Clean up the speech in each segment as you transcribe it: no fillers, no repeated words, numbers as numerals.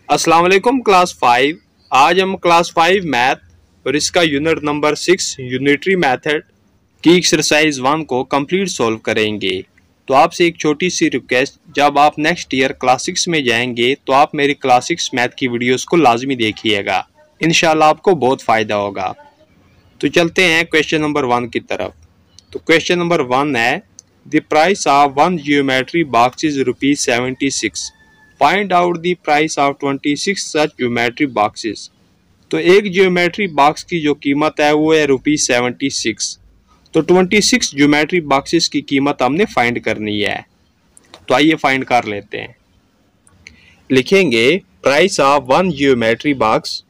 अस्सलाम वालेकुम क्लास 5। आज हम क्लास 5 मैथ और इसका यूनिट नंबर 6 यूनिटरी मेथड की एक्सरसाइज 1 को कंप्लीट सॉल्व करेंगे। तो आपसे एक छोटी सी रिक्वेस्ट, जब आप नेक्स्ट ईयर क्लास 6 में जाएंगे तो आप मेरी क्लास 6 मैथ की वीडियोस को लाजमी देखिएगा, इंशाल्लाह आपको बहुत फ़ायदा होगा। तो चलते हैं क्वेश्चन नंबर 1 की तरफ। तो क्वेश्चन नंबर 1 है, the price of one geometry box is ₹76। Find out the price of 26 such geometry boxes. तो एक ज्योमेट्री बॉक्स की जो कीमत है वो है ₹76। तो 26 ज्योमेट्री बॉक्सेस की कीमत हमने फाइंड करनी है। तो आइए फाइंड कर लेते हैं। लिखेंगे price of one geometry box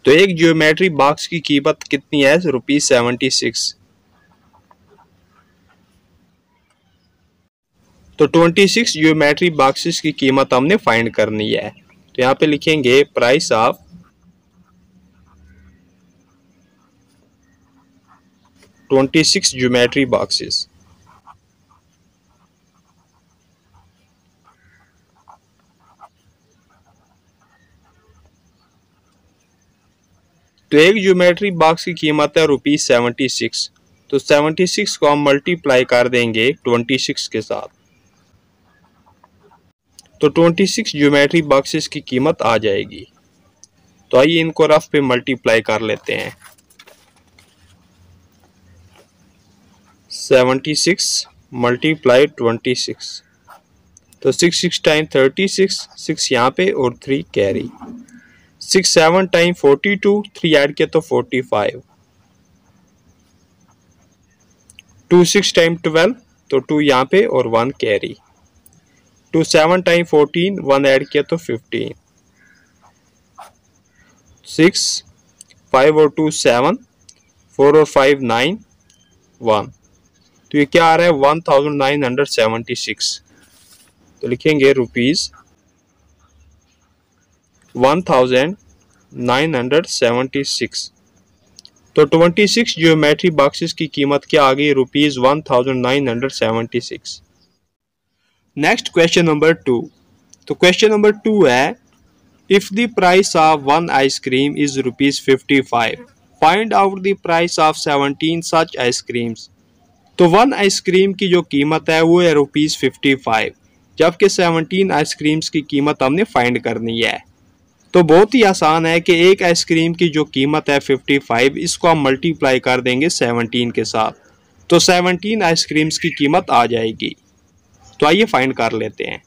तो एक ज्योमेट्री बॉक्स की कीमत कितनी है? ₹76। तो 26 ज्योमेट्री बॉक्सेस की कीमत हमने फाइंड करनी है। तो यहाँ पे लिखेंगे प्राइस ऑफ 26 ज्योमेट्री बॉक्सेस। तो एक ज्योमेट्री बॉक्स की कीमत है ₹76। तो 76 को हम मल्टीप्लाई कर देंगे 26 के साथ, तो 26 ज्योमेट्री बॉक्सेस की कीमत आ जाएगी। तो आइए इनको रफ पे मल्टीप्लाई कर लेते हैं। 76 मल्टीप्लाई 26, तो 6 टाइम 36, 6 यहाँ पे और 3 कैरी। 6 7 टाइम 42, 3 ऐड किया तो 45। 2 6 टाइम 12, तो 2 यहाँ पे और 1 कैरी। 2 7 टाइम 14, 1 ऐड किया तो 15। 6 5 और 2 7, 4 और 5 9, 1। तो ये क्या आ रहा है? 1976। तो लिखेंगे ₹1976। तो 26 ज्योमेट्री बॉक्सेस की कीमत क्या आ गई? ₹1976। Next question number 2। तो क्वेश्चन नंबर 2 है, if the price of one ice cream is ₹55, find out the price of 17 such ice creams. तो वन आइसक्रीम की जो कीमत है वो है ₹55, जबकि 17 आइसक्रीम्स की कीमत हमने फाइंड करनी है। तो बहुत ही आसान है कि एक आइसक्रीम की जो कीमत है 55, इसको हम मल्टीप्लाई कर देंगे 17 के साथ, तो 17 आइसक्रीम्स की कीमत आ जाएगी। तो आइए फाइंड कर लेते हैं।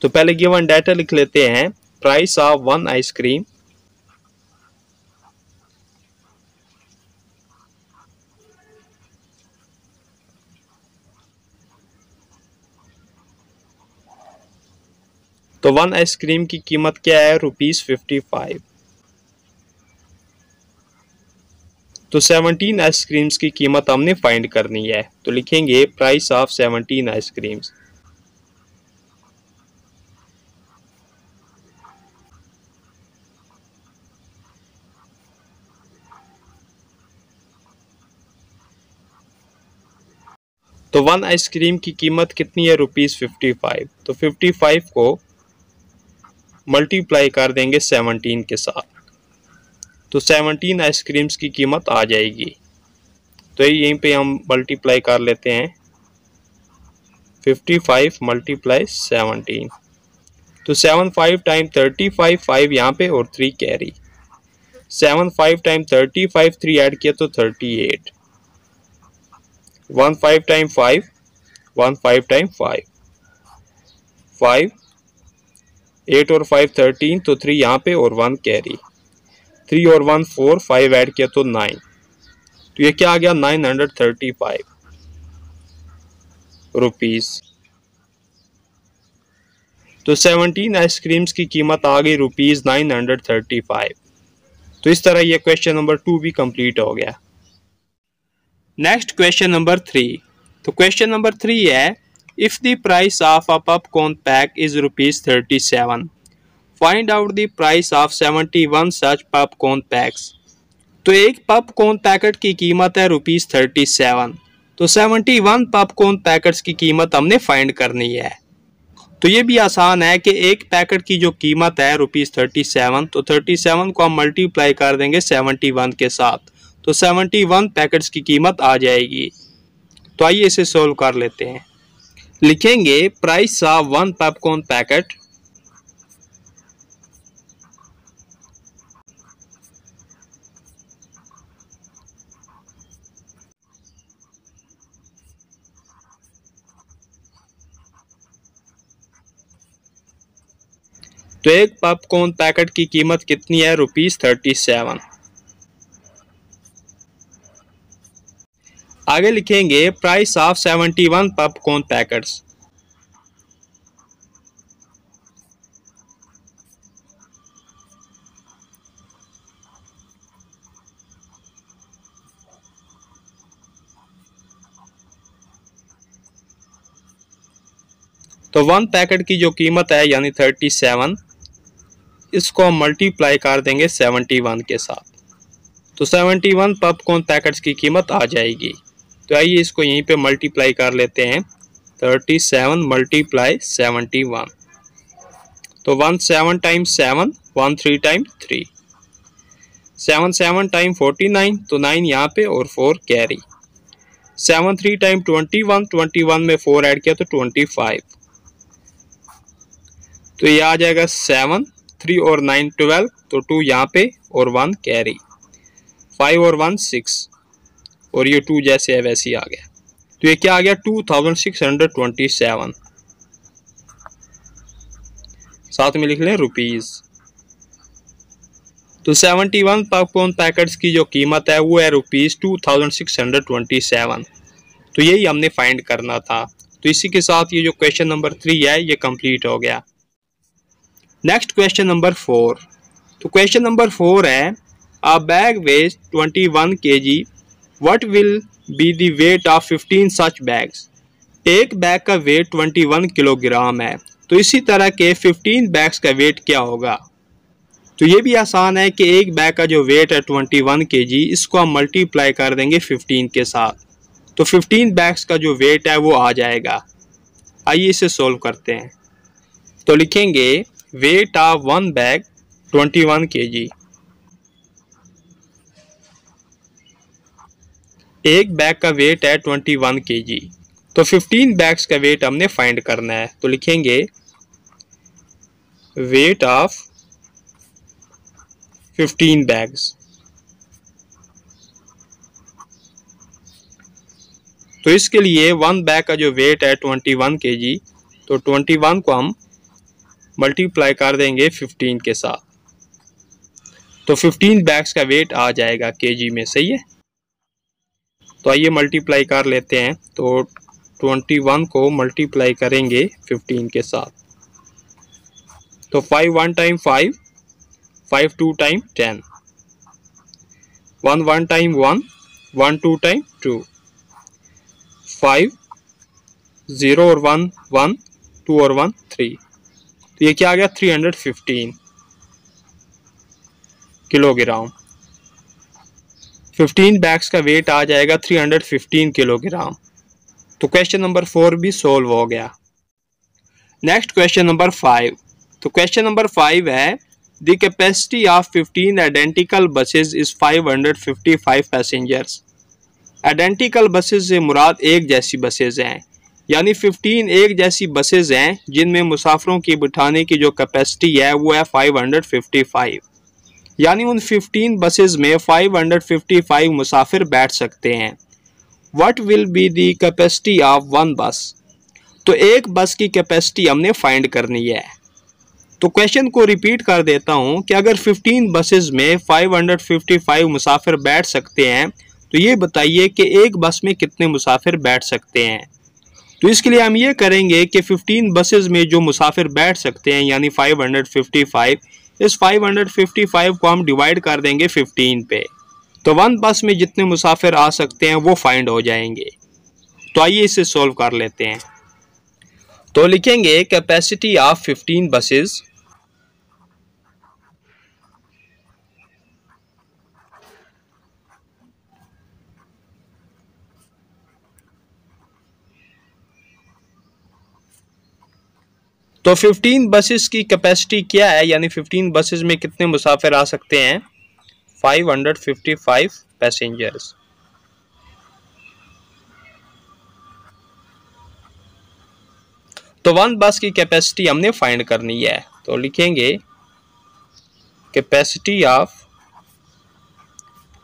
तो पहले गिवन डाटा लिख लेते हैं। प्राइस ऑफ वन आइसक्रीम तो वन आइसक्रीम की कीमत क्या है? ₹55। तो 17 आइसक्रीम्स की कीमत हमने फाइंड करनी है। तो लिखेंगे प्राइस ऑफ 17 आइसक्रीम्स। तो वन आइसक्रीम की कीमत कितनी है? ₹55। तो 55 को मल्टीप्लाई कर देंगे 17 के साथ, तो 17 आइसक्रीम्स की कीमत आ जाएगी। तो यहीं पे हम मल्टीप्लाई कर लेते हैं। 55 मल्टीप्लाई 17, तो 7 5 टाइम 35, 5 यहाँ पे और 3 कैरी। 7 5 टाइम 35, 3 ऐड किया तो 38। 1 5 टाइम 5, 1 5 टाइम 5, 5 8 और 5 13, तो 3 यहाँ पे और 1 कैरी। 3 और 1 4, 5 ऐड किया तो 9। तो ये क्या आ गया? 935 रुपीज। तो 17 आइसक्रीम्स की कीमत आ गई ₹935। तो इस तरह ये क्वेश्चन नंबर 2 भी कंप्लीट हो गया। Next question number 3। तो क्वेश्चन नंबर 3 है, if the price of a popcorn pack is ₹37, find out the price of 71 such popcorn PACS. तो एक पॉपकॉर्न पैकेट की कीमत है ₹37। तो 71 पॉपकॉर्न पैकेट्स की कीमत हमने फाइंड करनी है। तो ये भी आसान है कि एक पैकेट की जो कीमत है ₹37, तो 37 को हम मल्टीप्लाई कर देंगे 71 के साथ, तो 71 पैकेट्स की कीमत आ जाएगी। तो आइए इसे सोल्व कर लेते हैं। लिखेंगे प्राइस ऑफ 1 पॉपकॉर्न पैकेट तो एक पॉपकॉर्न पैकेट की कीमत कितनी है? ₹37। आगे लिखेंगे प्राइस ऑफ 71 पॉपकॉर्न पैकेट्स। तो 1 पैकेट की जो कीमत है यानी 37, इसको हम मल्टीप्लाई कर देंगे 71 के साथ, तो 71 पॉपकॉर्न पैकेट्स की कीमत आ जाएगी। तो आइए इसको यहीं पे मल्टीप्लाई कर लेते हैं। 37 मल्टीप्लाई 71, तो 1 7 टाइम्स 7, 1 3 टाइम्स 3, 7 7 टाइम 49, तो 9 यहाँ पे और 4 कैरी। 7 3 टाइम 21, 21 में 4 ऐड किया तो 25, तो ये आ जाएगा 7 3 और 9 12, तो 2 यहाँ पे और 1 कैरी। 5 और 1 6, और ये 2 जैसे है वैसे ही आ गया। तो ये क्या आ गया? 2627। साथ में लिख लें रुपीज। तो 71 पॉपकॉर्न पैकेट्स की जो कीमत है वो है ₹2627। तो यही हमने फाइंड करना था। तो इसी के साथ ये जो क्वेश्चन नंबर 3 है ये कंप्लीट हो गया। Next question number 4। तो क्वेश्चन नंबर 4 है a bag weighs 21 kg, what will be the weight of 15 such bags. एक बैग का वेट 21 किलोग्राम है, तो इसी तरह के 15 बैग्स का वेट क्या होगा। तो ये भी आसान है कि एक बैग का जो वेट है 21 kg, इसको हम मल्टीप्लाई कर देंगे 15 के साथ, तो 15 बैग्स का जो वेट है वो आ जाएगा। आइए इसे सोल्व करते हैं। तो लिखेंगे वेट ऑफ 1 बैग 21 kg। एक बैग का वेट है 21 kg, तो 15 बैग्स का वेट हमने फाइंड करना है। तो लिखेंगे वेट ऑफ 15 बैग्स। तो इसके लिए 1 बैग का जो वेट है 21 kg, तो 21 को हम मल्टीप्लाई कर देंगे 15 के साथ, तो 15 बैग्स का वेट आ जाएगा केजी में। सही है। तो आइए मल्टीप्लाई कर लेते हैं। तो 21 को मल्टीप्लाई करेंगे 15 के साथ, तो 5 1 टाइम 5, 5 2 टाइम 10, 1 1 टाइम 1, 1 2 टाइम 2, 5 0 और 1 1, 2 और 1 3, तो ये क्या आ गया? 315 किलोग्राम। 15 बैग्स का वेट आ जाएगा 315 किलोग्राम। तो क्वेश्चन नंबर 4 भी सोल्व हो गया। Next question number 5। तो क्वेश्चन नंबर 5 है the capacity of 15 identical buses is 555 passengers. Identical buses से मुराद एक जैसी बसेस हैं, यानी 15 एक जैसी बसेस हैं जिनमें मुसाफिरों की बिठाने की जो कैपेसिटी है वो है 555, यानी उन 15 बसेस में 555 मुसाफिर बैठ सकते हैं। What will be the capacity of 1 बस। तो एक बस की कैपेसिटी हमने फाइंड करनी है। तो क्वेश्चन को रिपीट कर देता हूं कि अगर 15 बसेस में 555 मुसाफिर बैठ सकते हैं, तो ये बताइए कि एक बस में कितने मुसाफिर बैठ सकते हैं। तो इसके लिए हम ये करेंगे कि 15 बसेस में जो मुसाफिर बैठ सकते हैं यानी 555, इस 555 को हम डिवाइड कर देंगे 15 पे, तो 1 बस में जितने मुसाफिर आ सकते हैं वो फाइंड हो जाएंगे। तो आइए इसे सोल्व कर लेते हैं। तो लिखेंगे कैपेसिटी ऑफ 15 बसेस तो 15 बसेस की कैपेसिटी क्या है, यानी 15 बसेस में कितने मुसाफिर आ सकते हैं? 555 पैसेंजर्स। तो वन बस की कैपेसिटी हमने फाइंड करनी है, तो लिखेंगे कैपेसिटी ऑफ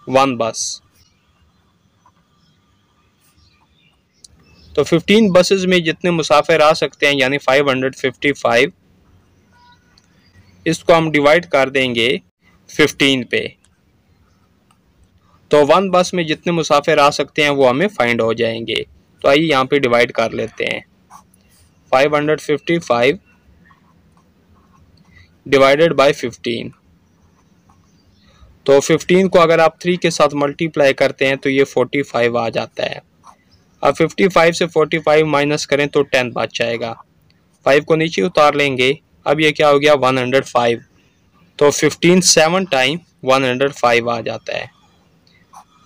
वन बस। तो 15 बसेस में जितने मुसाफिर आ सकते हैं यानी 555, इसको हम डिवाइड कर देंगे 15 पे। तो वन बस में जितने मुसाफिर आ सकते हैं वो हमें फाइंड हो जाएंगे। तो आइए यहाँ पे डिवाइड कर लेते हैं। 555 डिवाइडेड बाय 15। तो 15 को अगर आप 3 के साथ मल्टीप्लाई करते हैं तो ये 45 आ जाता है। अब 55 से 45 माइनस करें तो 10 बच जाएगा। 5 को नीचे उतार लेंगे। अब ये क्या हो गया? 105। तो 15 7 टाइम 105 आ जाता है।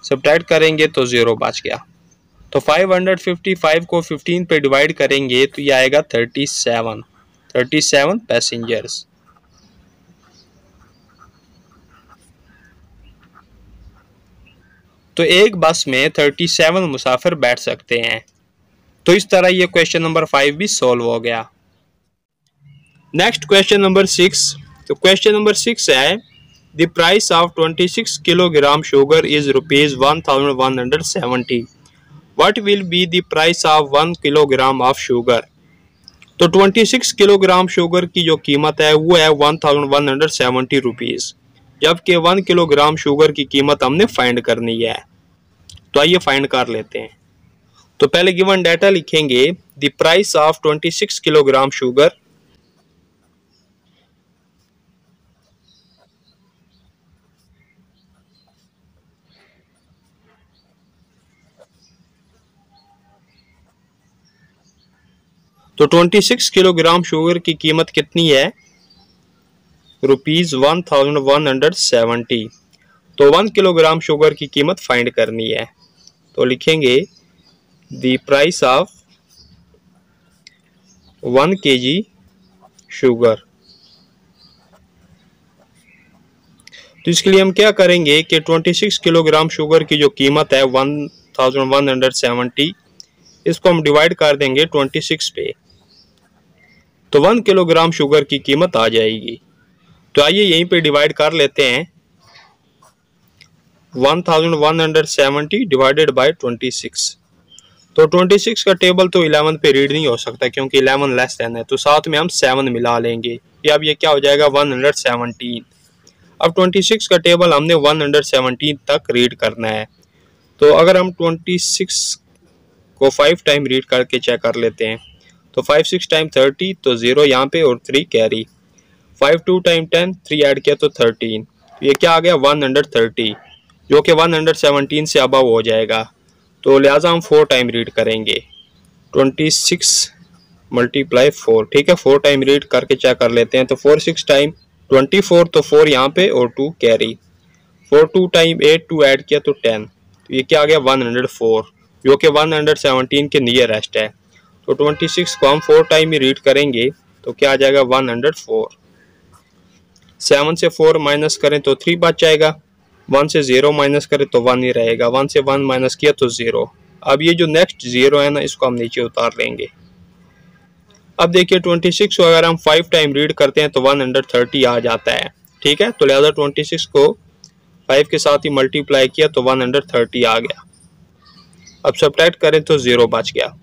सब्ट्रैक्ट करेंगे तो 0 बच गया। तो 555 को 15 पे डिवाइड करेंगे तो ये आएगा 37 पैसेंजर्स। तो एक बस में 37 मुसाफिर बैठ सकते हैं। तो इस तरह ये क्वेश्चन नंबर 5 भी सॉल्व हो गया। Next question number 6। तो क्वेश्चन नंबर 6 है the price of 26 kilogram sugar is ₹1170। What will be the price of 1 kilogram of sugar. तो 26 किलोग्राम शुगर की जो कीमत है वो है 1170 रुपीज़, जबकि 1 किलोग्राम शुगर की कीमत हमने फाइंड करनी है। तो आइए फाइंड कर लेते हैं। तो पहले गिवन डाटा लिखेंगे the price of 26 kilogram sugar. तो 26 किलोग्राम शुगर की कीमत कितनी है? ₹1170। तो 1 किलोग्राम शुगर की कीमत फाइंड करनी है। तो लिखेंगे the price of 1 kg sugar. तो इसके लिए हम क्या करेंगे कि 26 किलोग्राम शुगर की जो कीमत है 1170, इसको हम डिवाइड कर देंगे 26 पे। तो 1 किलोग्राम शुगर की कीमत आ जाएगी। तो आइए यहीं पे डिवाइड कर लेते हैं। 1170 डिवाइडेड बाय 26। तो 26 का टेबल तो 11 पे रीड नहीं हो सकता क्योंकि 11 लेस देन है, तो साथ में हम 7 मिला लेंगे। अब ये क्या हो जाएगा? 117। अब 26 का टेबल हमने 117 तक रीड करना है। तो अगर हम 26 को 5 टाइम रीड करके चेक कर लेते हैं तो 5 6 टाइम 30, तो 0 यहाँ पे और 3 कैरी। 5 2 टाइम 10, 3 ऐड किया तो 13। ये क्या आ गया? 130, जो कि 117 से अबव हो जाएगा। तो लिहाजा हम 4 टाइम रीड करेंगे। 26 मल्टीप्लाई 4, ठीक है। 4 टाइम रीड करके चेक कर लेते हैं। तो 4 6 टाइम 24, तो 4 यहाँ पे और 2 कैरी। 4 2 टाइम 8, 2 ऐड किया तो 10। तो ये क्या आ गया? 104, जो कि 117 के नियरेस्ट है। तो 26 को हम 4 टाइम ही रीड करेंगे तो क्या आ जाएगा? 104। 7 से 4 माइनस करें तो 3 बच जाएगा। 1 से 0 माइनस करें तो 1 ही रहेगा। 1 से 1 माइनस किया तो 0। अब ये जो नेक्स्ट 0 है ना, इसको हम नीचे उतार लेंगे। अब देखिए 26 को अगर हम 5 टाइम रीड करते हैं तो 130 आ जाता है, ठीक है। तो लिहाजा 26 को 5 के साथ ही मल्टीप्लाई किया तो 130 आ गया। अब सब्ट्रैक्ट करें तो 0 बच गया।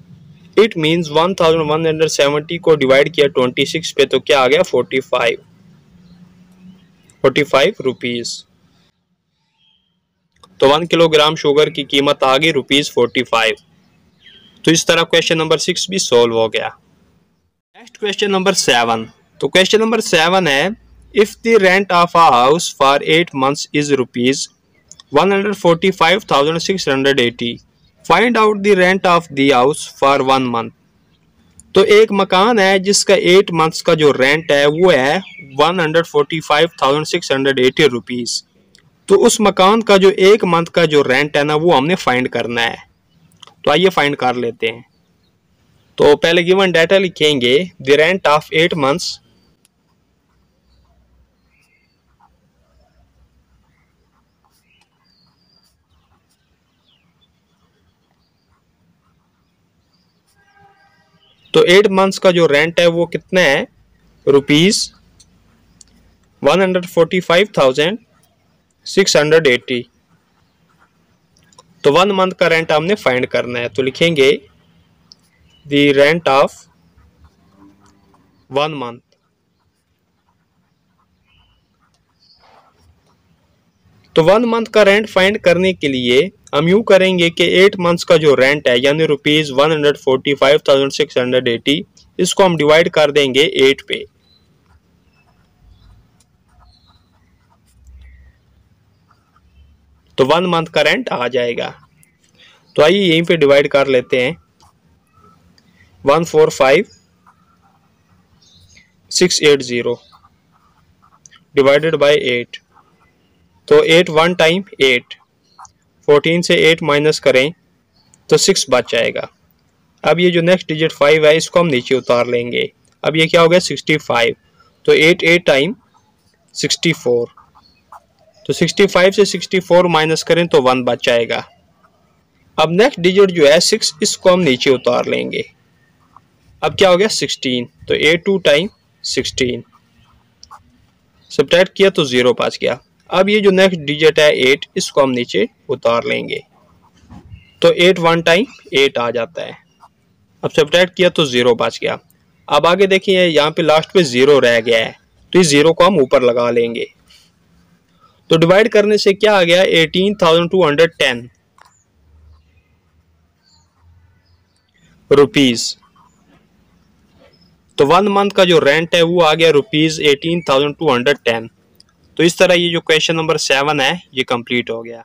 इट मीन्स 1170 को डिवाइड किया 26 पे तो क्या आ गया? 45 रुपीज। तो 1 किलोग्राम शुगर की कीमत आ गई ₹45। तो इस तरह क्वेश्चन नंबर 6 भी सॉल्व हो गया। Next question number 7। तो क्वेश्चन नंबर 7 है if the rent of a house for 8 months is ₹145,680, find out the rent of the house for 1 month। तो एक मकान है जिसका 8 months का जो रेंट है वो है 145,680 रुपीज। तो उस मकान का जो 1 month का जो रेंट है ना वो हमने फाइंड करना है। तो आइए फाइंड कर लेते हैं। तो पहले गिवन डाटा लिखेंगे द रेंट ऑफ 8 मंथ्स तो 8 मंथ्स का जो रेंट है वो कितना है, ₹145,680। तो 1 मंथ का रेंट हमने फाइंड करना है, तो लिखेंगे द रेंट ऑफ 1 मंथ। तो 1 मंथ का रेंट फाइंड करने के लिए हम यूं करेंगे कि 8 मंथ्स का जो रेंट है यानी ₹145,680, इसको हम डिवाइड कर देंगे 8 पे। तो 1 मंथ का रेंट आ जाएगा। तो आइए यहीं पे डिवाइड कर लेते हैं, 145,680 डिवाइडेड बाय 8। तो 8 1 टाइम 8, 14 से 8 माइनस करें तो 6 बच जाएगा। अब ये जो नेक्स्ट डिजिट 5 है इसको हम नीचे उतार लेंगे। अब ये क्या हो गया 65। तो 8 8 टाइम 64। तो 65 से 64 माइनस करें तो 1 बच जाएगा। अब नेक्स्ट डिजिट जो है 6, इसको हम नीचे उतार लेंगे। अब क्या हो गया 16। तो 8 2 टाइम 16, सब्ट्रैक्ट किया तो 0 बच गया। अब ये जो नेक्स्ट डिजिट है 8, इसको हम नीचे उतार लेंगे। तो 8 1 टाइम 8 आ जाता है। अब सब्ट्रैक्ट किया तो 0 बच गया। अब आगे देखिए यहाँ पे लास्ट पे 0 रह गया है, तो इस 0 को हम ऊपर लगा लेंगे। तो डिवाइड करने से क्या आ गया 18,210 रुपीज। तो 1 मंथ का जो रेंट है वो आ गया ₹18,210। तो इस तरह ये जो क्वेश्चन नंबर 7 है ये कंप्लीट हो गया।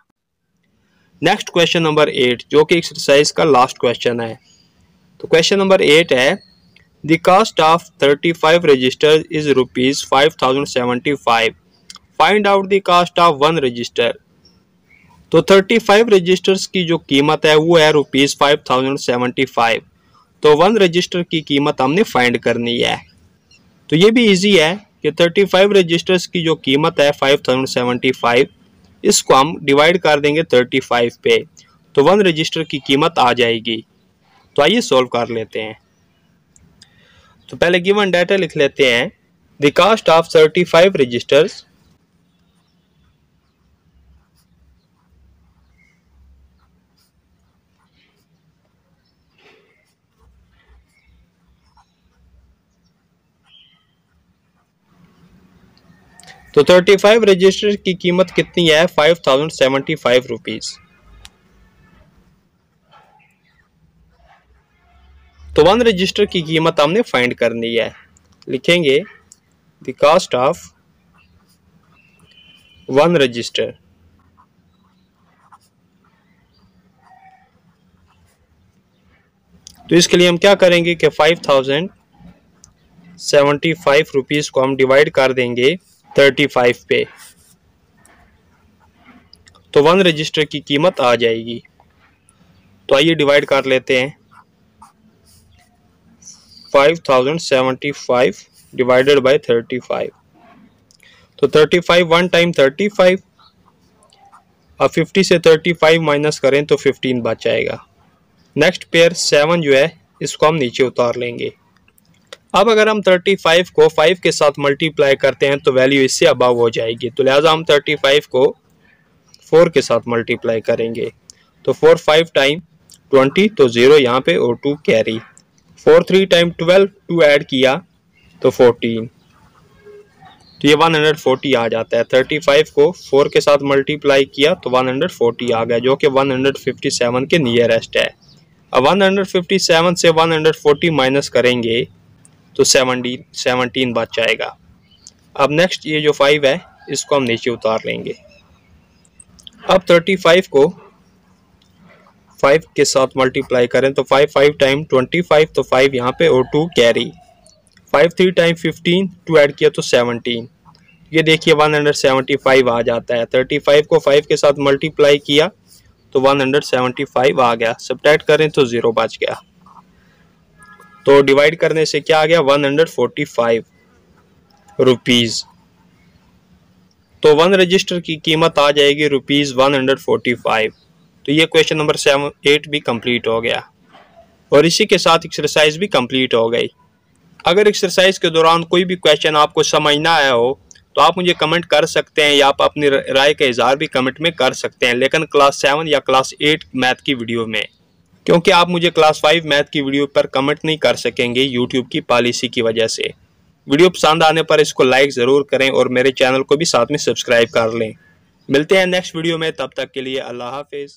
नेक्स्ट क्वेश्चन नंबर 8 जो कि एक्सरसाइज का लास्ट क्वेश्चन है। तो क्वेश्चन नंबर 8 है the cost of 35 register is ₹5,075। Find out the cost of 1 register. तो 35 रजिस्टर्स की जो कीमत है वो है ₹5,075। तो 1 रजिस्टर की कीमत हमने फाइंड करनी है। तो ये भी इजी है कि 35 रजिस्टर्स की जो कीमत है 5,075, इसको हम डिवाइड कर देंगे 35 पे, तो 1 रजिस्टर की कीमत आ जाएगी। तो आइए सॉल्व कर लेते हैं। तो पहले गिवन डाटा लिख लेते हैं द कास्ट ऑफ 35 रजिस्टर्स तो 35 रजिस्टर की कीमत कितनी है 5,075 रुपीज। तो 1 रजिस्टर की कीमत हमने फाइंड करनी है। लिखेंगे द कास्ट ऑफ 1 रजिस्टर। तो इसके लिए हम क्या करेंगे कि 5,075 रुपीज को हम डिवाइड कर देंगे 35 पे, तो 1 रजिस्टर की कीमत आ जाएगी। तो आइए डिवाइड कर लेते हैं, 5,075 डिवाइडेड बाय 35। तो 35 1 टाइम 35। अब 50 से 35 माइनस करें तो 15 बच जाएगा। नेक्स्ट पेयर 7 जो है इसको हम नीचे उतार लेंगे। अब अगर हम 35 को 5 के साथ मल्टीप्लाई करते हैं तो वैल्यू इससे अबव हो जाएगी, तो लिहाजा हम 35 को 4 के साथ मल्टीप्लाई करेंगे। तो 4 5 टाइम 20, तो 0 यहाँ पे और 2 कैरी। 4 3 टाइम 12, 2 ऐड किया तो 14, तो ये 140 आ जाता है। 35 को 4 के साथ मल्टीप्लाई किया तो 140 आ गया, जो कि 157 के नियरेस्ट है। अब 157 से 140 माइनस करेंगे तो 17 बच जाएगा। अब नेक्स्ट ये जो 5 है इसको हम नीचे उतार लेंगे। अब 35 को 5 के साथ मल्टीप्लाई करें तो 5 5 टाइम 25, तो 5 यहाँ पे और 2 कैरी। 5 3 टाइम 15, 2 ऐड किया तो 17, ये देखिए 175 आ जाता है। 35 को 5 के साथ मल्टीप्लाई किया तो 175 आ गया, सब्ट्रैक्ट करें तो 0 बच गया। तो डिवाइड करने से क्या आ गया 145 रुपीज़। तो 1 रजिस्टर की कीमत आ जाएगी ₹145। तो ये क्वेश्चन नंबर 8 भी कंप्लीट हो गया और इसी के साथ एक्सरसाइज भी कंप्लीट हो गई। अगर एक्सरसाइज के दौरान कोई भी क्वेश्चन आपको समझ ना आया हो तो आप मुझे कमेंट कर सकते हैं या आप अपनी राय का इजहार भी कमेंट में कर सकते हैं, लेकिन क्लास 7 या क्लास 8 मैथ की वीडियो में, क्योंकि आप मुझे क्लास 5 मैथ की वीडियो पर कमेंट नहीं कर सकेंगे यूट्यूब की पॉलिसी की वजह से। वीडियो पसंद आने पर इसको लाइक ज़रूर करें और मेरे चैनल को भी साथ में सब्सक्राइब कर लें। मिलते हैं नेक्स्ट वीडियो में, तब तक के लिए अल्लाह हाफिज़।